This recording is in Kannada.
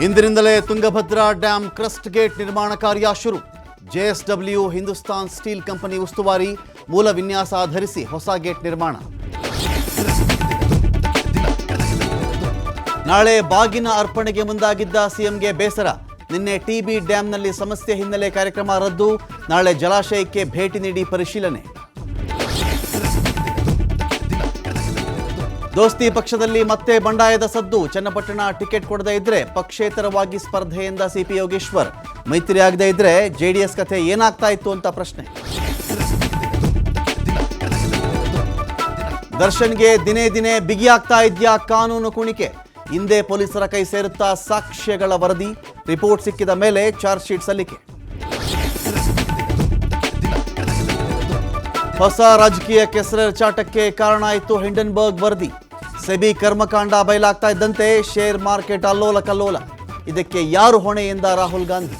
ಇಂದಿನಿಂದಲೇ ತುಂಗಭದ್ರಾ ಡ್ಯಾಂ ಕ್ರಸ್ಟ್ ಗೇಟ್ ನಿರ್ಮಾಣ ಕಾರ್ಯ ಶುರು. ಜೆಎಸ್ಡಬ್ಲ್ಯೂ ಹಿಂದೂಸ್ತಾನ್ ಸ್ಟೀಲ್ ಕಂಪನಿ ಉಸ್ತುವಾರಿ, ಮೂಲ ವಿನ್ಯಾಸ ಆಧರಿಸಿ ಹೊಸ ಗೇಟ್ ನಿರ್ಮಾಣ. ನಾಳೆ ಬಾಗಿನ ಅರ್ಪಣೆಗೆ ಮುಂದಾಗಿದ್ದ ಸಿಎಂಗೆ ಬೇಸರ. ನಿನ್ನೆ ಟಿಬಿ ಡ್ಯಾಂನಲ್ಲಿ ಸಮಸ್ಯೆ ಹಿನ್ನೆಲೆ ಕಾರ್ಯಕ್ರಮ ರದ್ದು. ನಾಳೆ ಜಲಾಶಯಕ್ಕೆ ಭೇಟಿ ನೀಡಿ ಪರಿಶೀಲನೆ. ದೋಸ್ತಿ ಪಕ್ಷದಲ್ಲಿ ಮತ್ತೆ ಬಂಡಾಯದ ಸದ್ದು. ಚನ್ನಪಟ್ಟಣ ಟಿಕೆಟ್ ಕೊಡದೇ ಇದ್ರೆ ಪಕ್ಷೇತರವಾಗಿ ಸ್ಪರ್ಧೆಯಿಂದ ಸಿಪಿ ಯೋಗೇಶ್ವರ್. ಮೈತ್ರಿ ಆಗದೇ ಇದ್ರೆ ಜೆಡಿಎಸ್ ಕಥೆ ಏನಾಗ್ತಾ ಇತ್ತು ಅಂತ ಪ್ರಶ್ನೆ. ದರ್ಶನ್ಗೆ ದಿನೇ ದಿನೇ ಬಿಗಿಯಾಗ್ತಾ ಇದೆಯಾ ಕಾನೂನು ಕುಣಿಕೆ? ಹಿಂದೆ ಪೊಲೀಸರ ಕೈ ಸೇರುತ್ತಾ ಸಾಕ್ಷ್ಯಗಳ ವರದಿ. ರಿಪೋರ್ಟ್ ಸಿಕ್ಕಿದ ಮೇಲೆ ಚಾರ್ಜ್ ಶೀಟ್ ಸಲ್ಲಿಕೆ. ಹೊಸ ರಾಜಕೀಯ ಕೆಸರೆರಚಾಟಕ್ಕೆ ಕಾರಣ ಆಯಿತು ಹಿಂಡನ್ಬರ್ಗ್ ವರದಿ. ಸೆಬಿ ಕರ್ಮಕಾಂಡ ಬಯಲಾಗ್ತಾ ಇದ್ದಂತೆ ಶೇರ್ ಮಾರ್ಕೆಟ್ ಅಲ್ಲೋಲ ಕಲ್ಲೋಲ. ಇದಕ್ಕೆ ಯಾರು ಹೊಣೆ ಎಂದ ರಾಹುಲ್ ಗಾಂಧಿ.